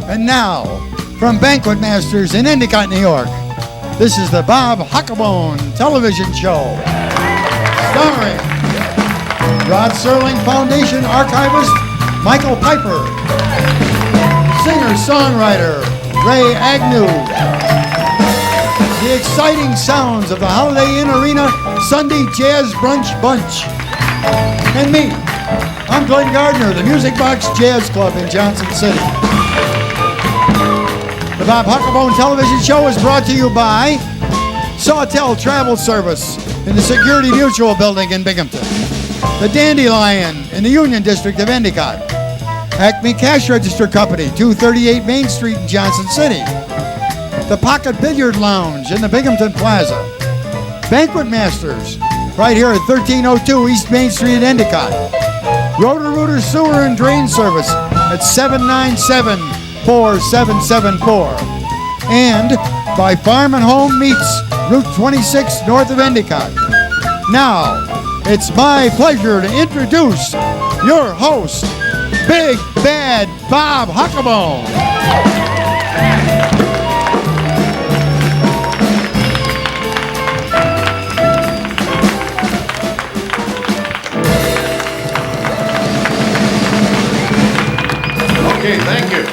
And now, from Banquet Masters in Endicott, New York, this is the Bob Huckabone television show. Starring Rod Serling Foundation archivist Michael Piper, singer-songwriter Ray Agnew, the exciting sounds of the Holiday Inn Arena Sunday Jazz Brunch Bunch, and me, I'm Glen Gardner, the Music Box Jazz Club in Johnson City. The Bob Huckabone television show is brought to you by Sawtell Travel Service in the Security Mutual Building in Binghamton, the Dandelion in the Union District of Endicott, Acme Cash Register Company, 238 Main Street in Johnson City, the Pocket Billiard Lounge in the Binghamton Plaza, Banquet Masters right here at 1302 East Main Street in Endicott, Roto-Rooter Sewer and Drain Service at 797-4774, and by Farm and Home Meats, Route 26 north of Endicott. Now, it's my pleasure to introduce your host, Big Bad Bob Huckabone. Okay, thank you.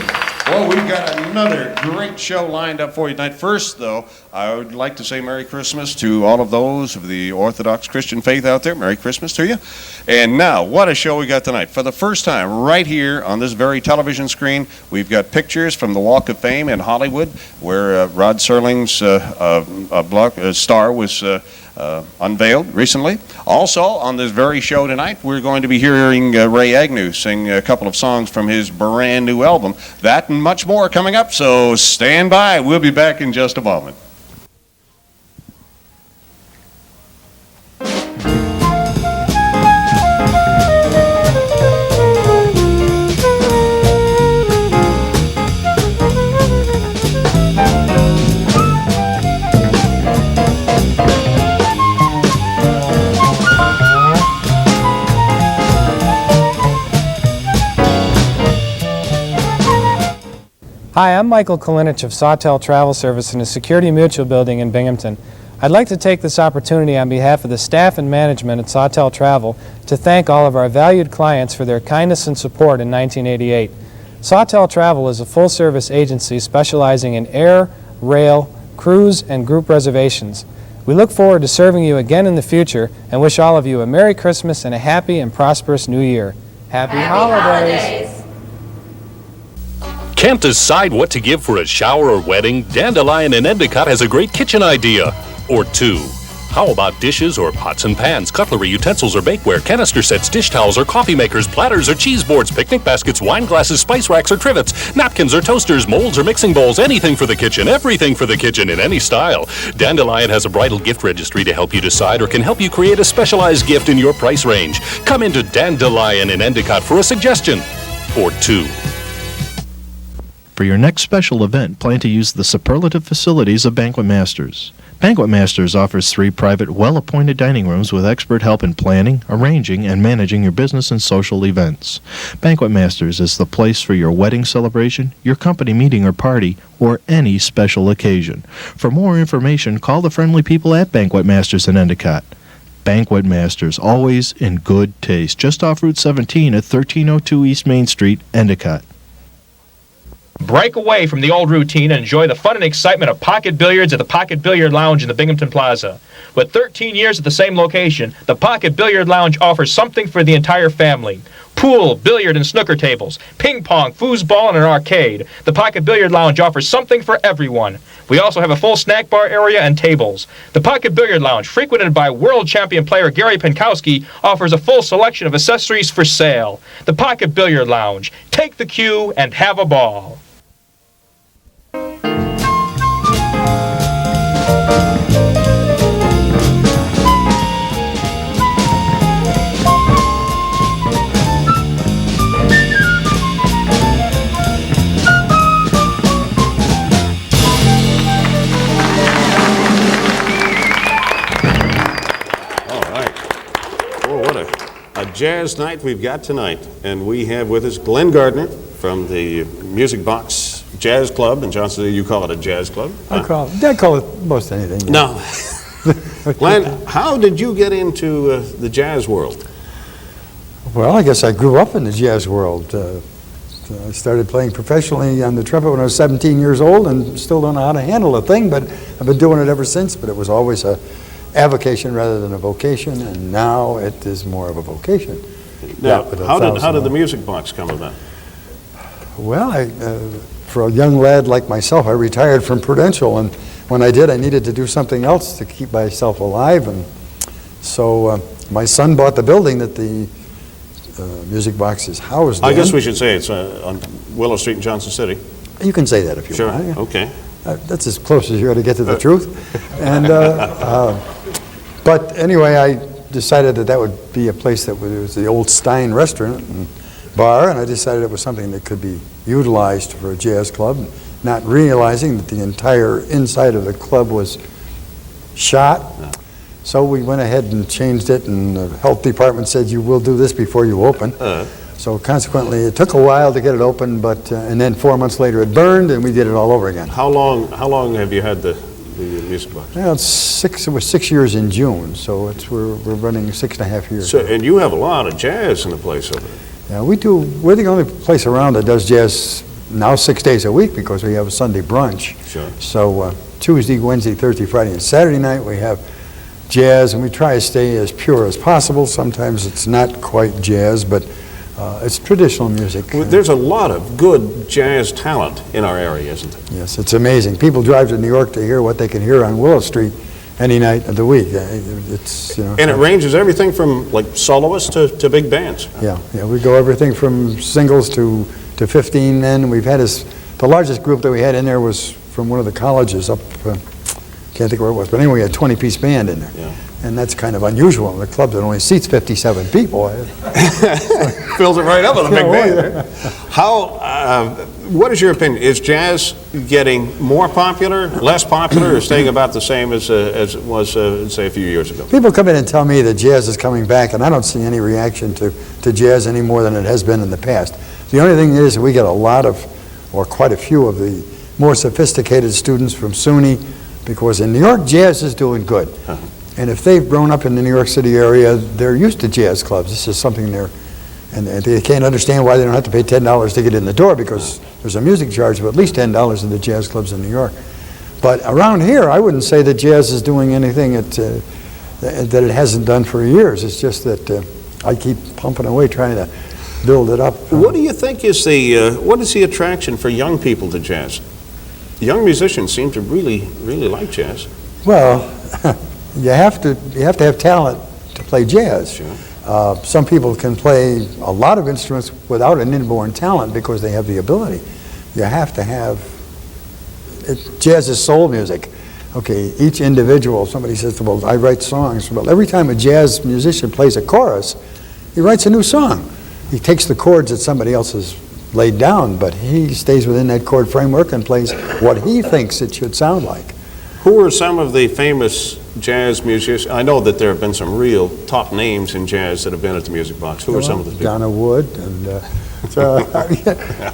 Well, we've got another great show lined up for you tonight. First, though, I would like to say Merry Christmas to all of those of the Orthodox Christian faith out there. Merry Christmas to you. And now, what a show we got tonight. For the first time, right here on this very television screen, we've got pictures from the Walk of Fame in Hollywood, where Rod Serling's star was unveiled recently. Also, on this very show tonight, we're going to be hearing Ray Agnew sing a couple of songs from his brand new album. That and much more coming up, so stand by. We'll be back in just a moment. Hi, I'm Michael Kalinich of Sawtell Travel Service in the Security Mutual Building in Binghamton. I'd like to take this opportunity on behalf of the staff and management at Sawtell Travel to thank all of our valued clients for their kindness and support in 1988. Sawtell Travel is a full-service agency specializing in air, rail, cruise, and group reservations. We look forward to serving you again in the future and wish all of you a Merry Christmas and a happy and prosperous New Year. Happy holidays! Can't decide what to give for a shower or wedding? Dandelion in Endicott has a great kitchen idea. Or two. How about dishes or pots and pans, cutlery, utensils or bakeware, canister sets, dish towels or coffee makers, platters or cheese boards, picnic baskets, wine glasses, spice racks or trivets, napkins or toasters, molds or mixing bowls, anything for the kitchen, everything for the kitchen in any style. Dandelion has a bridal gift registry to help you decide or can help you create a specialized gift in your price range. Come into Dandelion in Endicott for a suggestion. Or two. For your next special event, plan to use the superlative facilities of Banquet Masters. Banquet Masters offers 3 private, well-appointed dining rooms with expert help in planning, arranging, and managing your business and social events. Banquet Masters is the place for your wedding celebration, your company meeting or party, or any special occasion. For more information, call the friendly people at Banquet Masters in Endicott. Banquet Masters, always in good taste, just off Route 17 at 1302 East Main Street, Endicott. Break away from the old routine and enjoy the fun and excitement of pocket billiards at the Pocket Billiard Lounge in the Binghamton Plaza. With 13 years at the same location, the Pocket Billiard Lounge offers something for the entire family. Pool, billiard, and snooker tables, ping pong, foosball, and an arcade. The Pocket Billiard Lounge offers something for everyone. We also have a full snack bar area and tables. The Pocket Billiard Lounge, frequented by world champion player Gary Pinkowski, offers a full selection of accessories for sale. The Pocket Billiard Lounge. Take the cue and have a ball. A jazz night we've got tonight, and we have with us Glen Gardner from the Music Box jazz club in Johnson City. You call it a jazz club? I call it most anything. Yeah. No. Glen, how did you get into the jazz world? Well, I guess I grew up in the jazz world. I started playing professionally on the trumpet when I was 17 years old and still don't know how to handle a thing, but I've been doing it ever since. But it was always a avocation rather than a vocation, and now it is more of a vocation. Now, how did the music box come about? Well, for a young lad like myself, I retired from Prudential, and when I did, I needed to do something else to keep myself alive, and so my son bought the building that the music box is housed in. I guess we should say it's on Willow Street in Johnson City. You can say that if you want. Sure, okay. That's as close as you're going to get to the truth. And but anyway, I decided that would be a place that was the old Stein restaurant and bar, and I decided it was something that could be utilized for a jazz club, not realizing that the entire inside of the club was shot. So we went ahead and changed it, and the health department said, you will do this before you open. So consequently, it took a while to get it open, but and then 4 months later it burned, and we did it all over again. How long have you had the music box? Well, it was 6 years in June, so we're running 6.5 years. So, and you have a lot of jazz in the place over there. Yeah, we're the only place around that does jazz now 6 days a week because we have a Sunday brunch. Sure. So Tuesday, Wednesday, Thursday, Friday, and Saturday night we have jazz, and we try to stay as pure as possible. Sometimes it's not quite jazz, but it's traditional music. Well, there's a lot of good jazz talent in our area, isn't there? Yes, it's amazing. People drive to New York to hear what they can hear on Willow Street any night of the week. It's, you know. And it ranges everything from like soloists to big bands. Yeah, we go everything from singles to 15 men. We've had the largest group that we had in there was from one of the colleges up, can't think where it was, but anyway, we had a 20-piece band in there. Yeah. And that's kind of unusual in a club that only seats 57 people. Fills it right up with a big band. What is your opinion? Is jazz getting more popular, less popular, or staying about the same as it was, say, a few years ago? People come in and tell me that jazz is coming back, and I don't see any reaction to jazz any more than it has been in the past. The only thing is we get a lot of, or quite a few of the more sophisticated students from SUNY, because in New York, jazz is doing good. And if they've grown up in the New York City area, they're used to jazz clubs. This is something and they can't understand why they don't have to pay $10 to get in the door, because there's a music charge of at least $10 in the jazz clubs in New York. But around here, I wouldn't say that jazz is doing anything that it hasn't done for years. It's just that I keep pumping away trying to build it up. What do you think is what is the attraction for young people to jazz? Young musicians seem to really like jazz. Well, you have to have talent to play jazz. Sure. Some people can play a lot of instruments without an inborn talent because they have the ability. You have to have jazz is soul music. Okay, each individual, somebody says, well, I write songs. Well, every time a jazz musician plays a chorus, he writes a new song. He takes the chords that somebody else has laid down, but he stays within that chord framework and plays what he thinks it should sound like. Who are some of the famous jazz musicians? I know that there have been some real top names in jazz that have been at the Music Box. Who are some of the people? Donna Wood and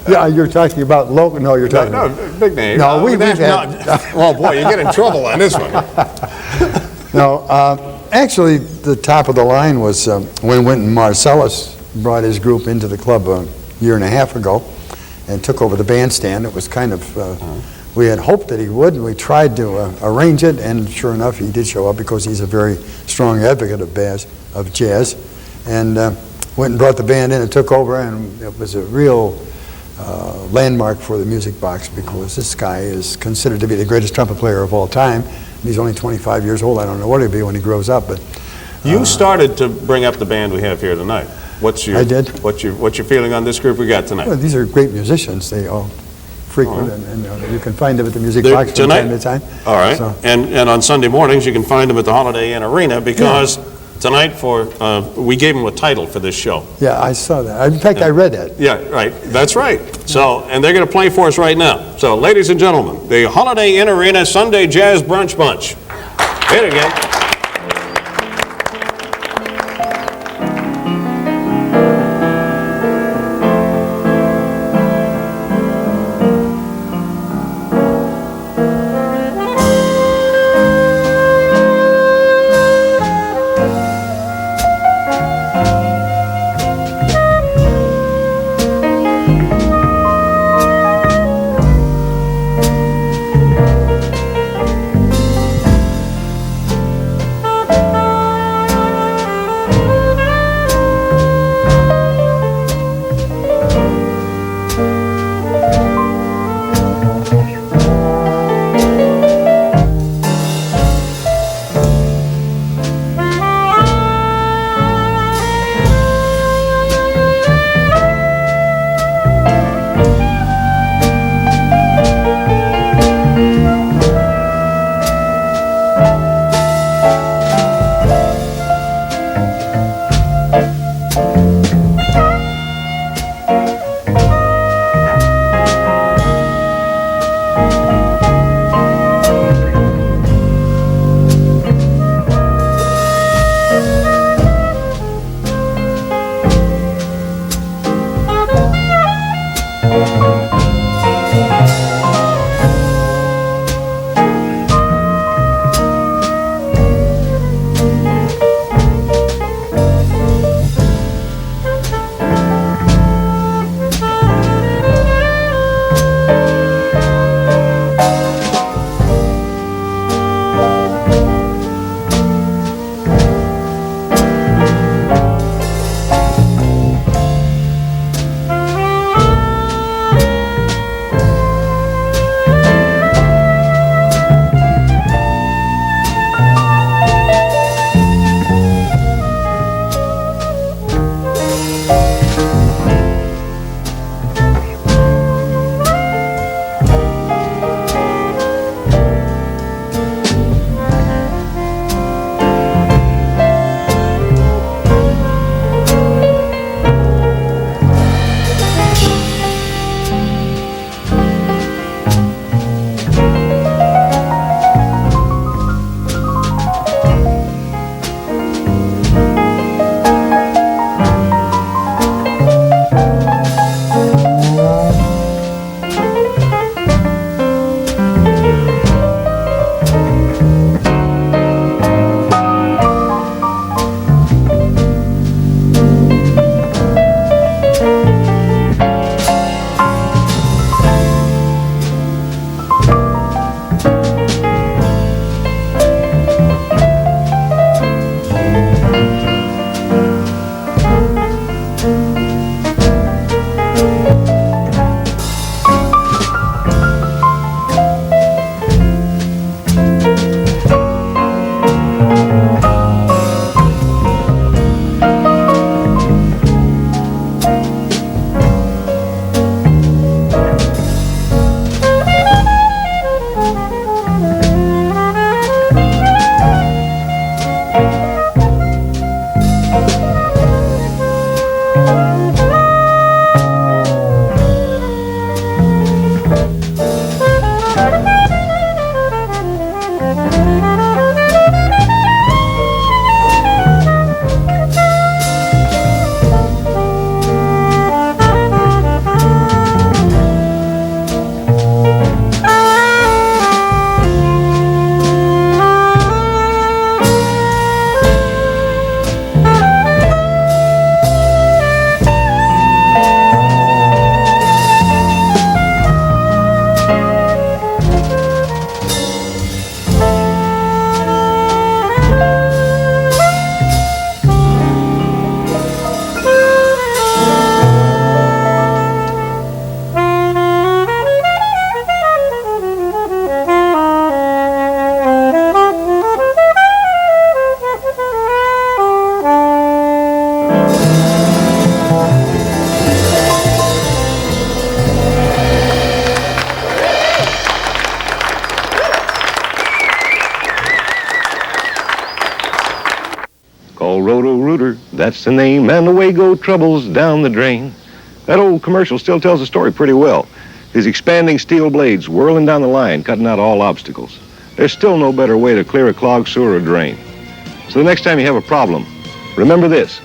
yeah, you're talking about local. No, you're talking no, big name. No, we've had. Oh boy, you get in trouble on this one. No, actually, the top of the line was when Wynton Marsalis brought his group into the club a year and a half ago and took over the bandstand. It was kind of, we had hoped that he would, and we tried to arrange it, and sure enough, he did show up because he's a very strong advocate of jazz. And went and brought the band in and took over, and it was a real landmark for the Music Box because this guy is considered to be the greatest trumpet player of all time. And he's only 25 years old. I don't know what he'll be when he grows up, but you started to bring up the band we have here tonight. I did. What's your feeling on this group we got tonight? Well, these are great musicians. They all frequent, and you can find them at the Music Box from time to time. All right. So. And on Sunday mornings, you can find them at the Holiday Inn Arena because tonight we gave them a title for this show. Yeah, I saw that. In fact, I read that. Yeah, right. That's right. So, and they're going to play for us right now. So, ladies and gentlemen, the Holiday Inn Arena Sunday Jazz Brunch Bunch. Hit it again. Call Roto-Rooter, that's the name, and away go troubles down the drain. That old commercial still tells the story pretty well. His expanding steel blades whirling down the line, cutting out all obstacles. There's still no better way to clear a clogged sewer or drain. So the next time you have a problem, remember this,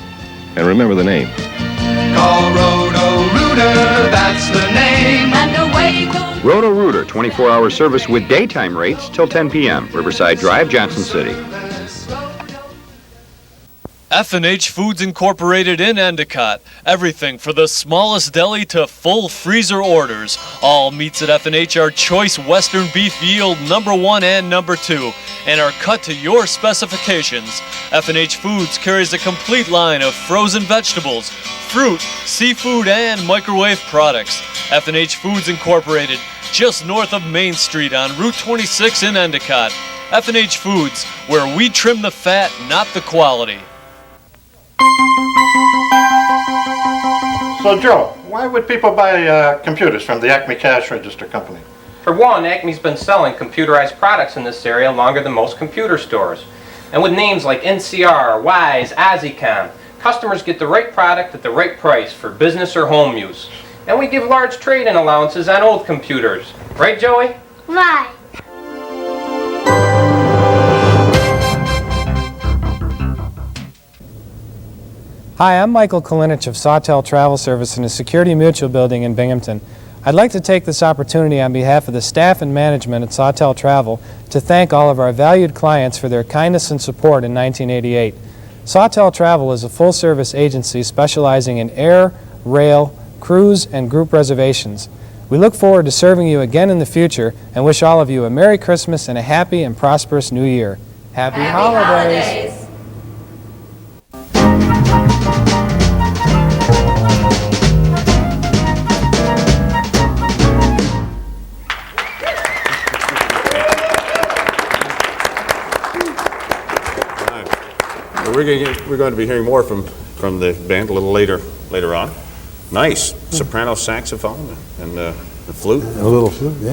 and remember the name. Call Roto-Rooter, that's the name. And away goes Roto-Rooter, 24-hour service with daytime rates till 10 p.m. Riverside Drive, Johnson City. F&H Foods Incorporated in Endicott. Everything for the smallest deli to full freezer orders. All meats at F&H are choice Western beef yield #1 and #2 and are cut to your specifications. F&H Foods carries a complete line of frozen vegetables, fruit, seafood, and microwave products. F&H Foods Incorporated, just north of Main Street on Route 26 in Endicott. F&H Foods, where we trim the fat, not the quality. So, Joe, why would people buy computers from the Acme Cash Register Company? For one, Acme's been selling computerized products in this area longer than most computer stores. And with names like NCR, Wise, Ozzycom, customers get the right product at the right price for business or home use. And we give large trade-in allowances on old computers. Right, Joey? Right. Hi, I'm Michael Kalinich of Sawtell Travel Service in the Security Mutual Building in Binghamton. I'd like to take this opportunity on behalf of the staff and management at Sawtell Travel to thank all of our valued clients for their kindness and support in 1988. Sawtell Travel is a full-service agency specializing in air, rail, cruise, and group reservations. We look forward to serving you again in the future and wish all of you a Merry Christmas and a happy and prosperous New Year. Happy holidays. We're going to be hearing more from the band a little later on. Nice soprano saxophone and the flute. A little flute. Yeah.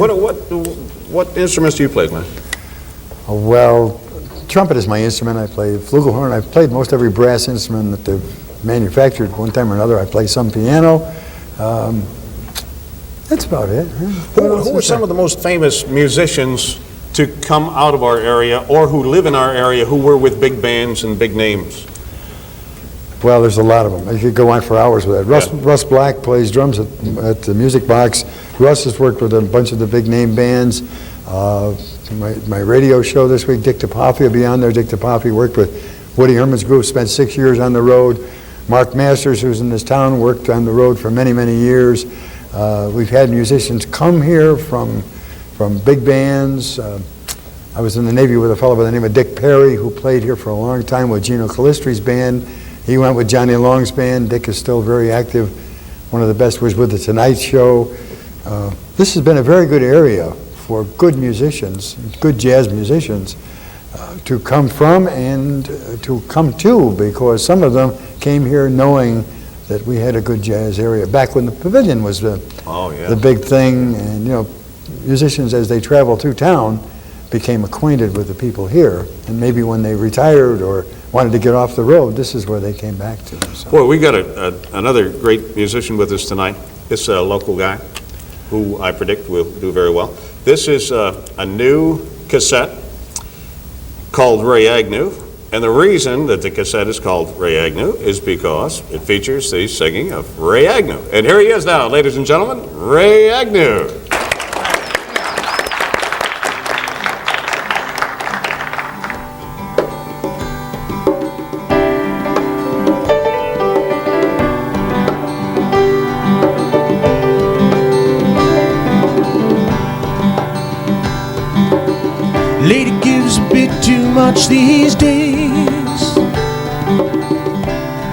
What instruments do you play, Glen? Well, trumpet is my instrument. I play flugelhorn. I've played most every brass instrument that they've manufactured one time or another. I play some piano. That's about it. Who are some of the most famous musicians to come out of our area or who live in our area who were with big bands and big names? Well, there's a lot of them. I could go on for hours with that. Russ Black plays drums at the Music Box. Russ has worked with a bunch of the big name bands. My radio show this week, Dick DePaffy will be on there. Dick DePaffy worked with Woody Herman's group, spent 6 years on the road. Mark Masters, who's in this town, worked on the road for many, many years. We've had musicians come here from big bands. I was in the Navy with a fellow by the name of Dick Perry, who played here for a long time with Gino Callistri's band. He went with Johnny Long's band. Dick is still very active. One of the best was with The Tonight Show. This has been a very good area for good musicians, good jazz musicians, to come from and to come to, because some of them came here knowing that we had a good jazz area. Back when the Pavilion was the big thing, and musicians as they traveled through town became acquainted with the people here, and maybe when they retired or wanted to get off the road, this is where they came back to. So. Boy, we got another great musician with us tonight. It's a local guy who I predict will do very well. This is a new cassette called Ray Agnew, and the reason that the cassette is called Ray Agnew is because it features the singing of Ray Agnew. And here he is now, ladies and gentlemen, Ray Agnew. Lady gives a bit too much these days.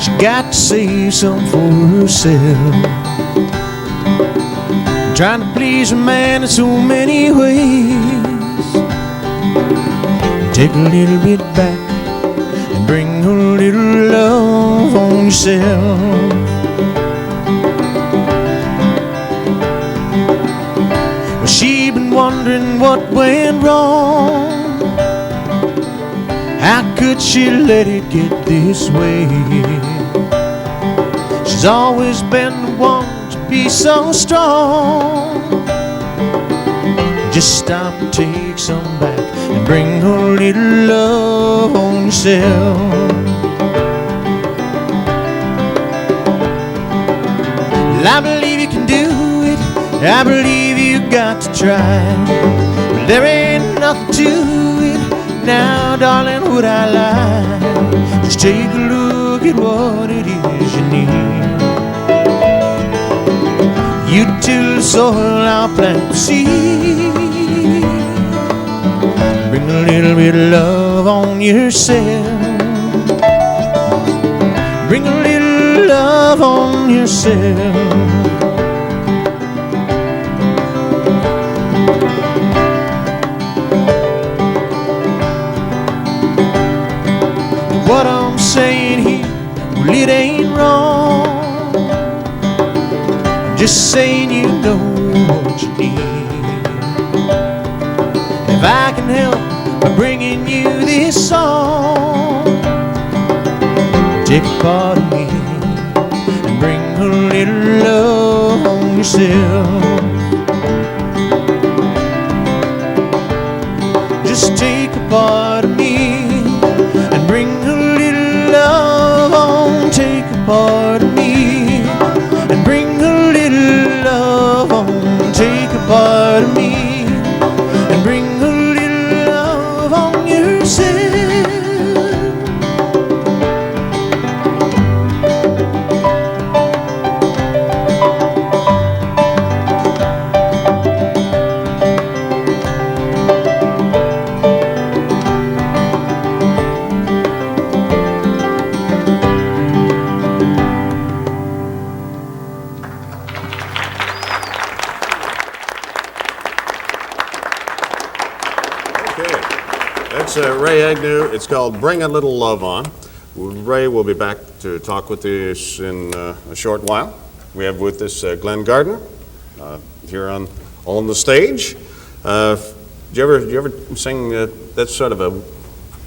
She got to save some for herself. Trying to please a man in so many ways. Take a little bit back and bring a little love on yourself. Well, she been wondering what went wrong. How could she let it get this way? She's always been the one to be so strong. Just stop and take some back and bring a little love on yourself. Well, I believe you can do it, I believe you got to try, but there ain't nothing to it. Now, darling, would I lie? Just take a look at what it is you need. You till the soil I'll plant the seed. Bring a little bit of love on yourself. Bring a little love on yourself. What I'm saying here, well, it ain't wrong. I'm just saying you know what you need. If I can help by bringing you this song, take a part of me and bring a little love on yourself. Just take a part of me and bring a little love on. Take a part of me and bring a little love on. Take a part of me and bring a little love on yourself. Ray Agnew. It's called Bring a Little Love On. Ray will be back to talk with us in a short while. We have with us Glen Gardner here on the stage. Do you ever sing that's sort of a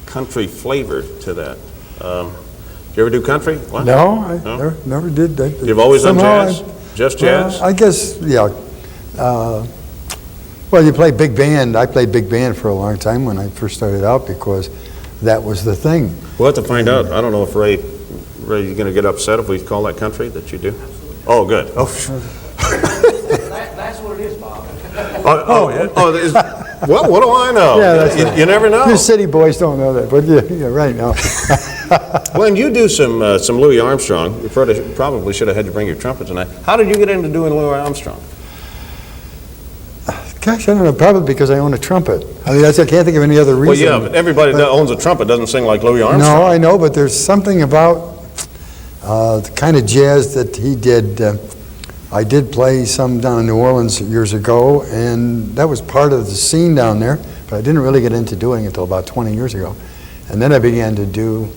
country flavor to that? Do you ever do country? What? No, I never did that. You've always done jazz? Just jazz? I guess, yeah. Well, you play big band. I played big band for a long time when I first started out because that was the thing. We'll have to find out. I don't know if Ray, you're going to get upset if we call that country that you do? Oh, good. Oh, sure. That's what it is, Bob. Well, what do I know? Yeah, that's right. You never know. You city boys don't know that, but yeah, right now. When you do some Louis Armstrong, you probably should have had to bring your trumpet tonight. How did you get into doing Louis Armstrong? Gosh, I don't know, probably because I own a trumpet. I mean, I can't think of any other reason. Well, yeah, but everybody that owns a trumpet doesn't sing like Louis Armstrong. No, I know, but there's something about the kind of jazz that he did. I did play some down in New Orleans years ago, and that was part of the scene down there, but I didn't really get into doing it until about 20 years ago. And then I began to do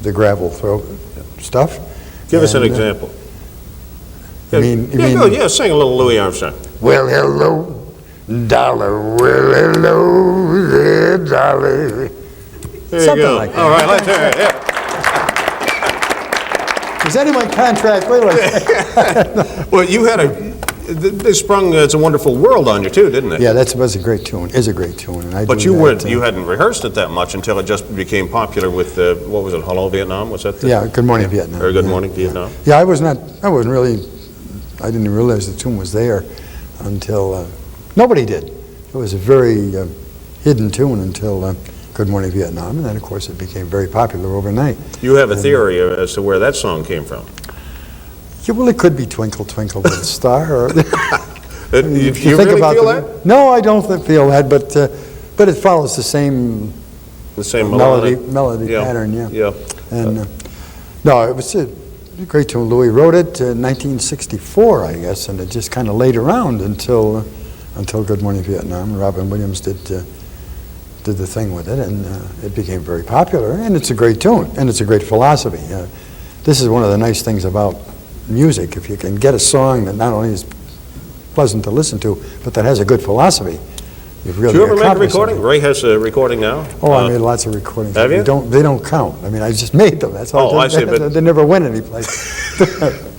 the gravel throat stuff. Give us an example. Sing a little Louis Armstrong. Well, hello. Dollar, well, hello there, dollar. There you Something go. like that. All right, let's hear it. Yeah. Is any of my contract? Wait a minute. Well, you had they sprung It's a Wonderful World on you too, didn't it? Yeah, that was a great tune. Is a great tune. And but you hadn't rehearsed it that much until it just became popular with what was it? Hello Vietnam? Was that? Yeah, Good Morning Vietnam. Or Good Morning Vietnam. Yeah, I didn't realize the tune was there until. Nobody did. It was a very hidden tune until Good Morning Vietnam, and then, of course, it became very popular overnight. You have a theory as to where that song came from. Yeah, well, it could be Twinkle, Twinkle, Little Star. Or, you really feel that? No, I don't feel that, but it follows the same melody pattern, yeah. Yeah. And no, it was a great tune. Louis wrote it in 1964, I guess, and it just kind of laid around until Good Morning Vietnam. Robin Williams did the thing with it, and it became very popular. And it's a great tune, and it's a great philosophy. This is one of the nice things about music. If you can get a song that not only is pleasant to listen to, but that has a good philosophy, you've really Did you ever make a accomplished recording? something. Ray has a recording now. Oh, I made lots of recordings. Have you? They don't count. I mean, I just made them. That's all. Oh, I see, but- They never went anyplace.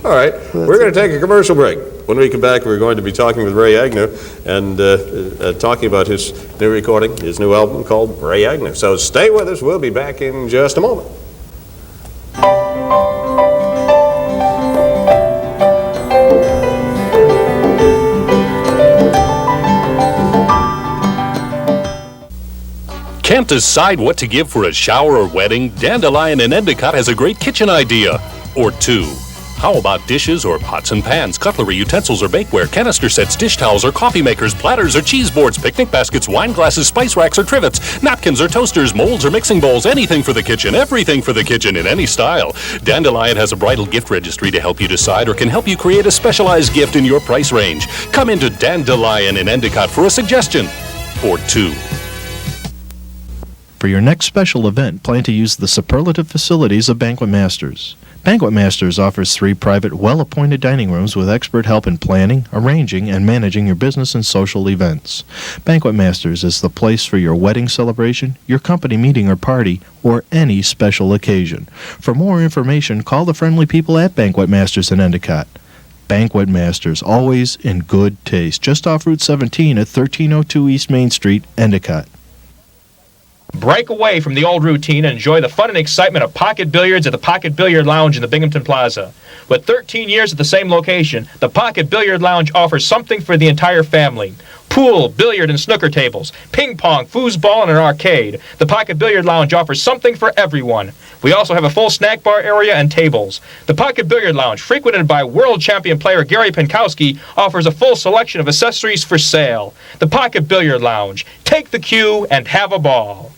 All right, we're going to take a commercial break. When we come back, we're going to be talking with Ray Agnew and talking about his new recording, his new album called Ray Agnew. So stay with us. We'll be back in just a moment. Can't decide what to give for a shower or wedding? Dandelion in Endicott has a great kitchen idea. Or two. How about dishes or pots and pans, cutlery, utensils or bakeware, canister sets, dish towels or coffee makers, platters or cheese boards, picnic baskets, wine glasses, spice racks or trivets, napkins or toasters, molds or mixing bowls, anything for the kitchen, everything for the kitchen in any style. Dandelion has a bridal gift registry to help you decide or can help you create a specialized gift in your price range. Come into Dandelion in Endicott for a suggestion. Or two. For your next special event, plan to use the superlative facilities of Banquet Masters. Banquet Masters offers 3 private, well-appointed dining rooms with expert help in planning, arranging, and managing your business and social events. Banquet Masters is the place for your wedding celebration, your company meeting or party, or any special occasion. For more information, call the friendly people at Banquet Masters in Endicott. Banquet Masters, always in good taste, just off Route 17 at 1302 East Main Street, Endicott. Break away from the old routine and enjoy the fun and excitement of pocket billiards at the Pocket Billiard Lounge in the Binghamton Plaza. With 13 years at the same location, the Pocket Billiard Lounge offers something for the entire family. Pool, billiard, and snooker tables, ping pong, foosball, and an arcade. The Pocket Billiard Lounge offers something for everyone. We also have a full snack bar area and tables. The Pocket Billiard Lounge, frequented by world champion player Gary Pinkowski, offers a full selection of accessories for sale. The Pocket Billiard Lounge. Take the cue and have a ball.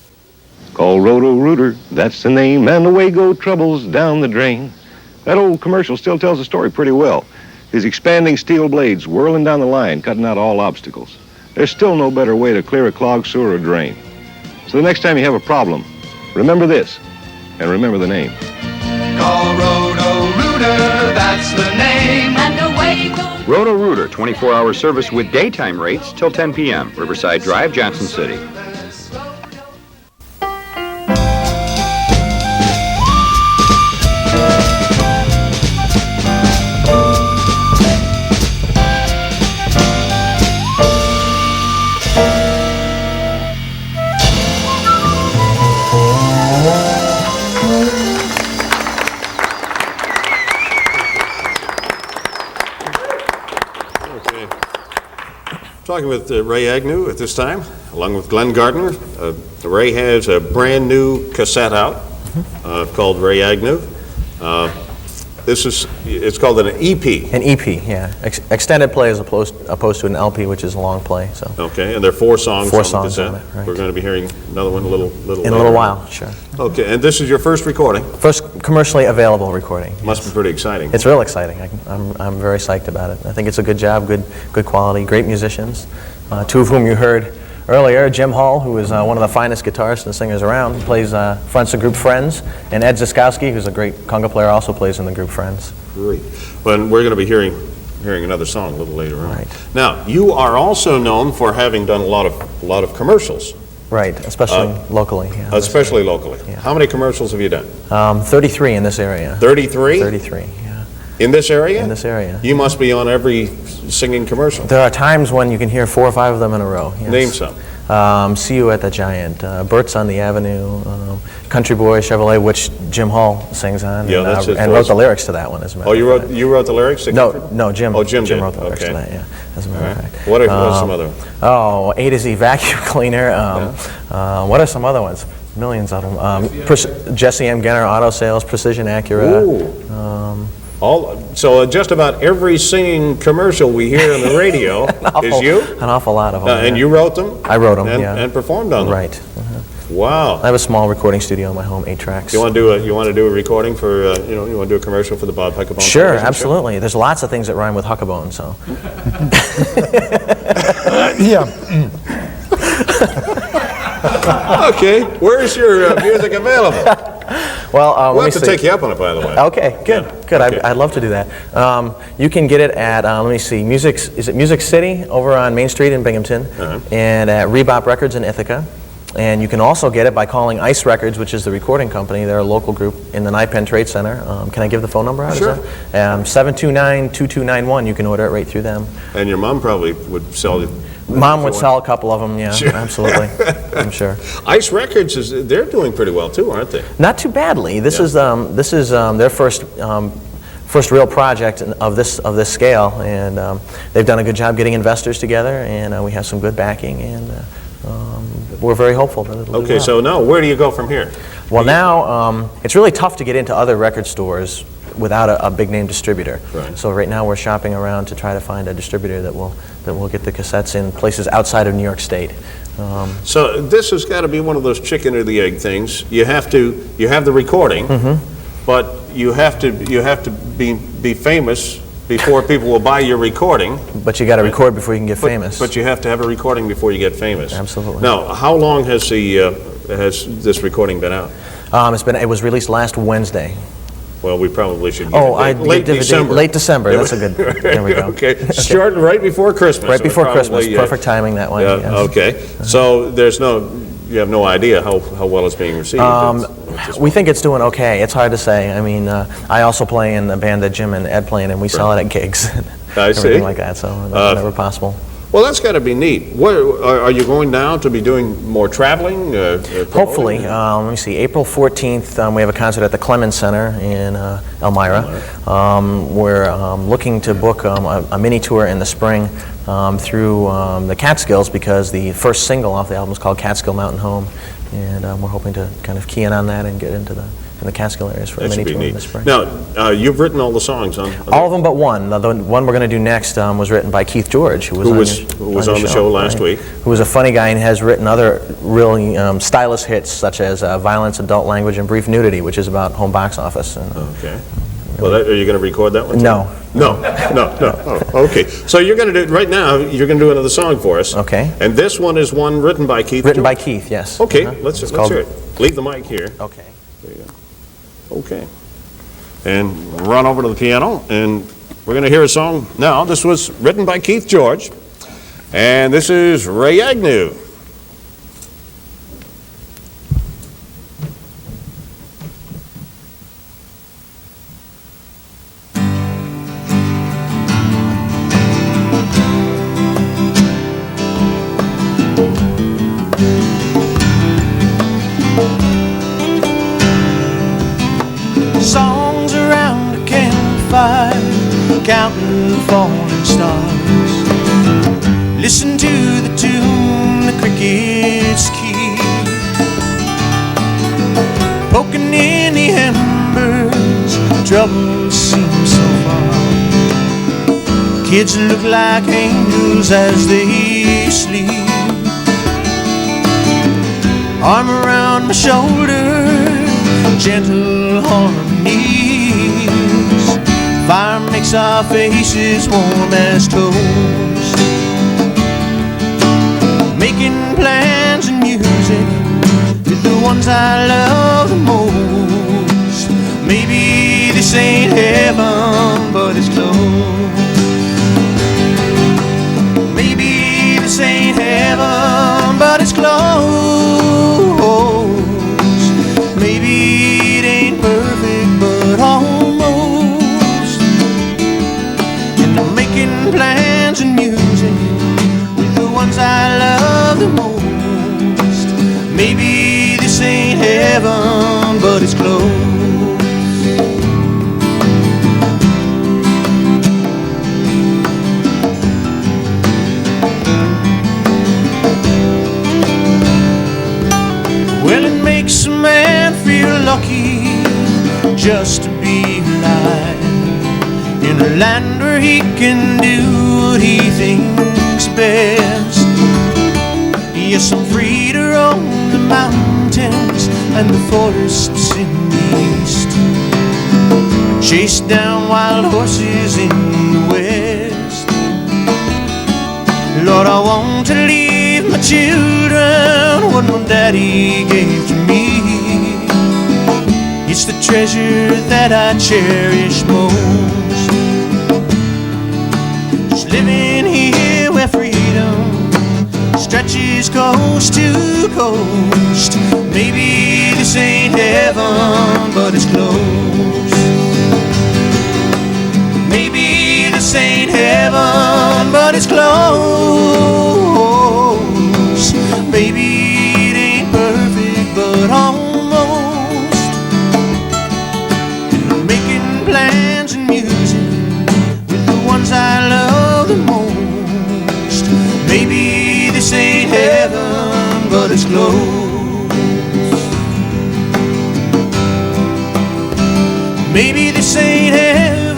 Call Roto-Rooter, that's the name, and away go troubles down the drain. That old commercial still tells the story pretty well. His expanding steel blades whirling down the line, cutting out all obstacles. There's still no better way to clear a clogged sewer or drain. So the next time you have a problem, remember this, and remember the name. Call Roto-Rooter, that's the name. And away goes Roto-Rooter, 24-hour service with daytime rates till 10 p.m. Riverside Drive, Johnson City. Talking with Ray Agnew at this time, along with Glen Gardner. Ray has a brand new cassette out called Ray Agnew. It's called an EP. An EP, yeah. Extended play as opposed to an LP, which is a long play. So. Okay, and there are 4 songs on the cassette. On it, right. We're going to be hearing another one in a little while, sure. Okay, and this is your first recording? First commercially available recording. Must be pretty exciting. It's real exciting. I'm very psyched about it. I think it's a good job, good quality, great musicians. 2 of whom you heard earlier, Jim Hall, who is one of the finest guitarists and singers around, plays fronts the group Friends, and Ed Ziskowski, who's a great conga player, also plays in the group Friends. Great. Well, we're going to be hearing another song a little later on. Right. Now, you are also known for having done a lot of commercials. Right, especially locally. Yeah, especially locally. Yeah. How many commercials have you done? 33 in this area. 33? 33, yeah. In this area? In this area. You must be on every singing commercial. There are times when you can hear 4 or 5 of them in a row. Yes. Name some. See You at the Giant, Bert's on the Avenue, Country Boy Chevrolet, which Jim Hall sings on, yeah, and wrote the lyrics to that one, as a matter of fact. You wrote the lyrics? No, Jim. Oh, Jim wrote the lyrics to that, yeah, as a matter of fact. What are some other ones? Oh, A to Z Vacuum Cleaner. What are some other ones? Millions of them. Jesse M. Genner Auto Sales, Precision Acura. Ooh. So just about every singing commercial we hear on the radio is you? An awful lot of them. And you wrote them? I wrote them, yeah. And performed on them? Right. Wow. I have a small recording studio in my home, 8 tracks. You want to do a recording for, you want to do a commercial for the Bob Huckabone? Sure, absolutely. Show? There's lots of things that rhyme with Huckabone, so. Yeah. Okay, where's your music available? Well, we'll let me have to see. take you up on it, by the way. Okay, good, good. Okay. I'd love to do that. You can get it at, let me see, is it Music City over on Main Street in Binghamton, and at Rebop Records in Ithaca. And you can also get it by calling Ice Records, which is the recording company. They're a local group in the Nypen Trade Center. Can I give the phone number out? Sure. 729-2291. You can order it right through them. And your mom probably would sell you. Mom would sell a couple of them, yeah, Sure. absolutely. I'm sure. Ice Records, they're doing pretty well too, aren't they? Not too badly. This is their first real project of this scale, and they've done a good job getting investors together, and we have some good backing, and we're very hopeful that it'll do Okay, well. so now where do you go from here? Well, now it's really tough to get into other record stores without a big name distributor. Right. So right now we're shopping around to try to find a distributor that will get the cassettes in places outside of New York State. So this has got to be one of those chicken or the egg things. You have the recording, but you have to be famous before people will buy your recording. But you got to record before you can get famous. But you have to have a recording before you get famous. Absolutely. Now, how long has this recording been out? It was released last Wednesday. Well, we probably should give late December. Late December. That's a good. There we go. Okay, short right before Christmas. Right before Probably, Christmas. Perfect timing that one. Yes. Okay, so you have no idea how well it's being received. We think it's doing okay. It's hard to say. I mean, I also play in the band that Jim and Ed play in, and we sell it at gigs. I see. Everything like that. So that's never possible. Well, that's got to be neat. Are you going now to be doing more traveling? Hopefully. Let me see. April 14th, we have a concert at the Clemens Center in Elmira. We're looking to book a mini tour in the spring through the Catskills, because the first single off the album is called Catskill Mountain Home. And we're hoping to kind of key in on that and get into the Catskill areas for a mini tour in the spring. Now, you've written all the songs on all of them but one. The one we're going to do next was written by Keith George, who was on the show last week. Who was a funny guy and has written other really stylish hits, such as Violence, Adult Language, and Brief Nudity, which is about home box office. And, okay. Well, are you going to record that one? No. No. Oh, okay. So you're going to do right now. You're going to do another song for us. Okay. And this one is one written by Keith. Written by Keith, yes. Okay. Let's hear it. Leave the mic here. Okay. There you go. Okay. And run over to the piano, and we're going to hear a song now. This was written by Keith George, and this is Ray Agnew. Songs around a campfire, counting falling stars. Listen to the tune the crickets keep, poking in the embers. Trouble seems so far. Kids look like angels as they sleep. Arm around my shoulder, gentle harmonies. Fire makes our faces warm as toast. Making plans and music with the ones I love the most. Maybe this ain't heaven, but it's close. Maybe this ain't heaven, but it's close. Maybe it ain't perfect, but almost. And I'm making plans and music with the ones I love the most. Maybe this ain't heaven, but it's close. Well, it makes a man feel lucky just to be alive in a land where he can do what he thinks best. Yes, I'm free to roam the mountains and the forests in the east, chase down wild horses in the west. Lord, I want to leave my children what my daddy gave to me. It's the treasure that I cherish most. Just living here where freedom stretches coast to coast. Maybe this ain't heaven, but it's close. Maybe this ain't heaven, but it's close. Maybe it ain't perfect, but almost. Making plans and music with the ones I love the most. Maybe this ain't heaven, but it's close. Maybe this ain't heaven,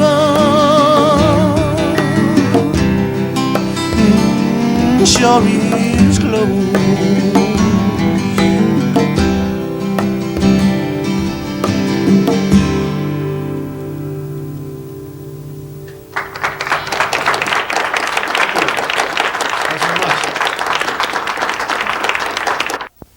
sure is close.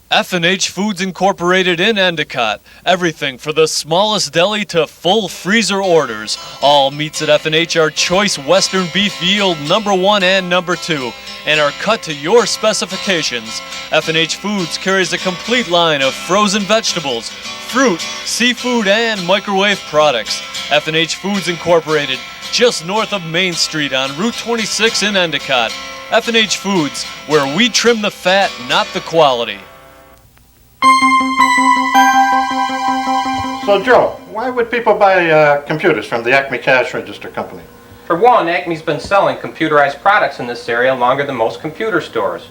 F&H Foods Incorporated in Endicott. Everything for the smallest deli to full freezer orders. All meats at F&H are choice Western beef yield #1 and #2 and are cut to your specifications. F&H Foods carries a complete line of frozen vegetables, fruit, seafood, and microwave products. F&H Foods Incorporated, just north of Main Street on Route 26 in Endicott. F&H Foods, where we trim the fat, not the quality. So, Joe, why would people buy computers from the Acme Cash Register Company? For one, Acme's been selling computerized products in this area longer than most computer stores.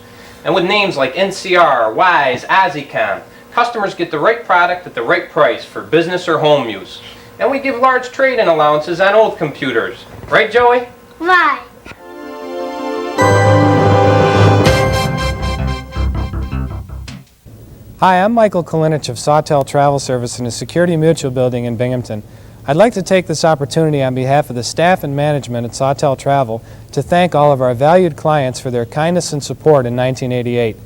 And with names like NCR, Wise, Azicom, customers get the right product at the right price for business or home use. And we give large trade-in allowances on old computers. Right, Joey? Right. Hi, I'm Michael Kalinich of Sawtell Travel Service in the Security Mutual Building in Binghamton. I'd like to take this opportunity on behalf of the staff and management at Sawtell Travel to thank all of our valued clients for their kindness and support in 1988.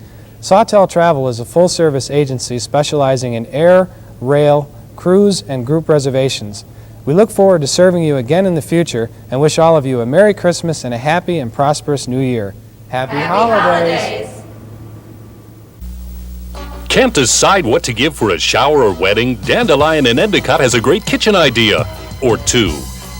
Sawtell Travel is a full-service agency specializing in air, rail, cruise, and group reservations. We look forward to serving you again in the future and wish all of you a Merry Christmas and a happy and prosperous New Year. Happy holidays! Can't decide what to give for a shower or wedding? Dandelion in Endicott has a great kitchen idea. Or two.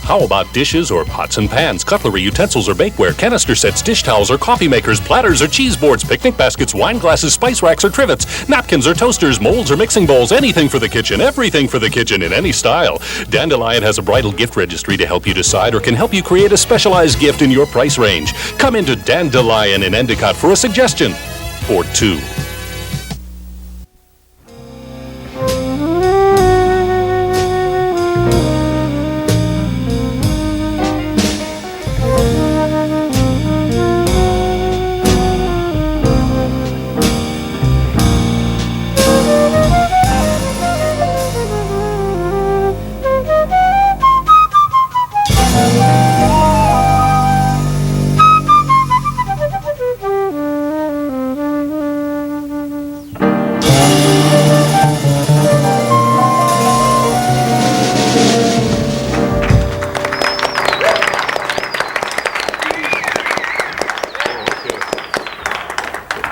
How about dishes or pots and pans, cutlery, utensils or bakeware, canister sets, dish towels or coffee makers, platters or cheese boards, picnic baskets, wine glasses, spice racks or trivets, napkins or toasters, molds or mixing bowls, anything for the kitchen, everything for the kitchen in any style. Dandelion has a bridal gift registry to help you decide or can help you create a specialized gift in your price range. Come into Dandelion in Endicott for a suggestion. Or two.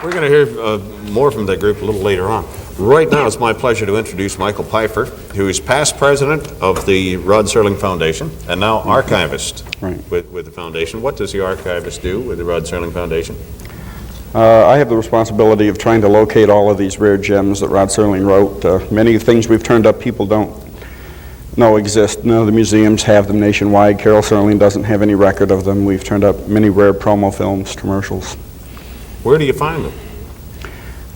We're going to hear more from that group a little later on. Right now, it's my pleasure to introduce Michael Pfeiffer, who is past president of the Rod Serling Foundation and now archivist with the foundation. What does the archivist do with the Rod Serling Foundation? I have the responsibility of trying to locate all of these rare gems that Rod Serling wrote. Many things we've turned up people don't know exist. None of the museums have them nationwide. Carol Serling doesn't have any record of them. We've turned up many rare promo films, commercials. Where do you find them?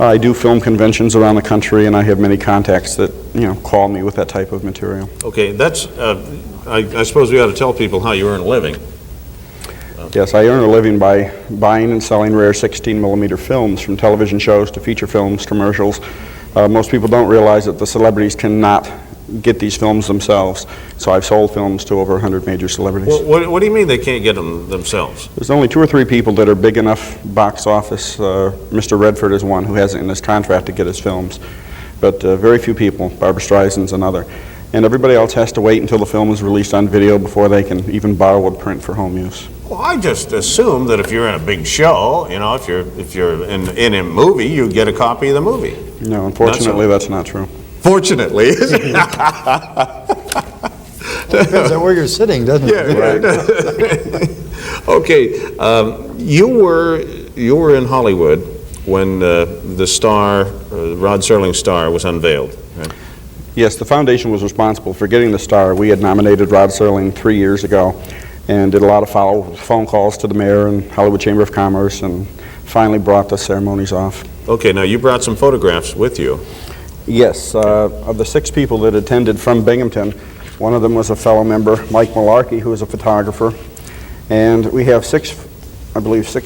I do film conventions around the country, and I have many contacts that, call me with that type of material. Okay, that's, I suppose we ought to tell people how you earn a living. Yes, I earn a living by buying and selling rare 16mm films, from television shows to feature films, commercials. Most people don't realize that the celebrities cannot get these films themselves, so I've sold films to over 100 major celebrities. Well, what do you mean they can't get them themselves? There's only 2 or 3 people that are big enough box office. Mr. Redford is one who has it in his contract to get his films, but very few people. Barbra Streisand's another. and everybody else has to wait until the film is released on video before they can even borrow a print for home use. Well, I just assume that if you're in a big show, you know, if you're in a movie, you get a copy of the movie. No, unfortunately, that's not true. Fortunately, is it? Depends on where you're sitting, doesn't it? Yeah, right. Okay, you were in Hollywood when the star, Rod Serling star, was unveiled, right? Yes, the foundation was responsible for getting the star. We had nominated Rod Serling 3 years ago and did a lot of follow phone calls to the mayor and Hollywood Chamber of Commerce and finally brought the ceremonies off. Okay, now you brought some photographs with you. Yes, of the 6 people that attended from Binghamton, one of them was a fellow member, Mike Malarkey, who is a photographer. And we have 6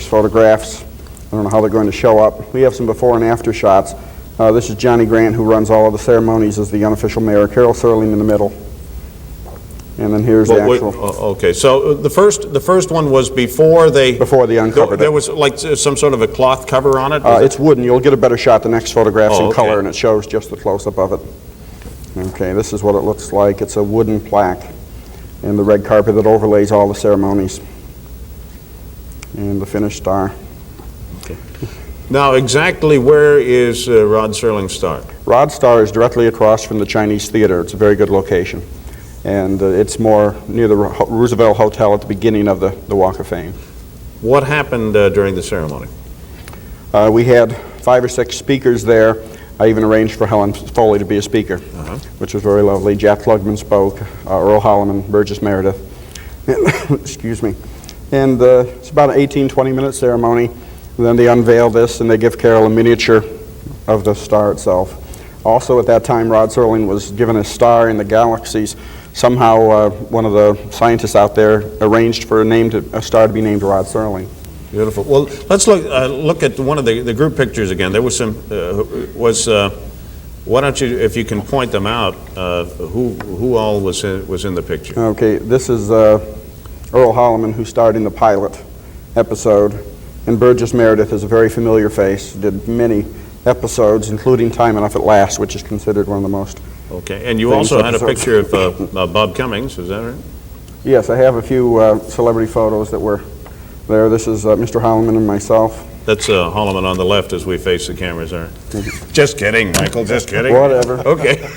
photographs. I don't know how they're going to show up. We have some before and after shots. This is Johnny Grant, who runs all of the ceremonies as the unofficial mayor. Carol Serling in the middle. And then here's the actual. Okay, so the first one was before they uncovered it. There was like some sort of a cloth cover on it? It's wooden. You'll get a better shot. The next photograph's in okay. color, and it shows just the close-up of it. Okay, this is what it looks like. It's a wooden plaque and the red carpet that overlays all the ceremonies. And the finished star. Okay. Now, exactly where is Rod Serling's star? Rod's star is directly across from the Chinese Theater. It's a very good location. And it's more near the Roosevelt Hotel at the beginning of the Walk of Fame. What happened during the ceremony? We had 5 or 6 speakers there. I even arranged for Helen Foley to be a speaker, which was very lovely. Jack Klugman spoke, Earl Holliman, Burgess Meredith. Excuse me. And it's about an 18, 20-minute ceremony. And then they unveil this and they give Carol a miniature of the star itself. Also at that time, Rod Serling was given a star in the galaxies. Somehow one of the scientists out there arranged for a star to be named Rod Serling. Beautiful. Well, let's look at one of the group pictures again. There was some, why don't you, if you can point them out, who all was in the picture? Okay, this is Earl Holliman, who starred in the pilot episode, and Burgess Meredith is a very familiar face, did many episodes, including Time Enough at Last, which is considered one of the most Okay, and you also had a picture of Bob Cummings, is that right? Yes, I have a few celebrity photos that were there. This is Mr. Holliman and myself. That's Holliman on the left as we face the cameras, all right? Just kidding, Michael, just kidding. Whatever. Okay.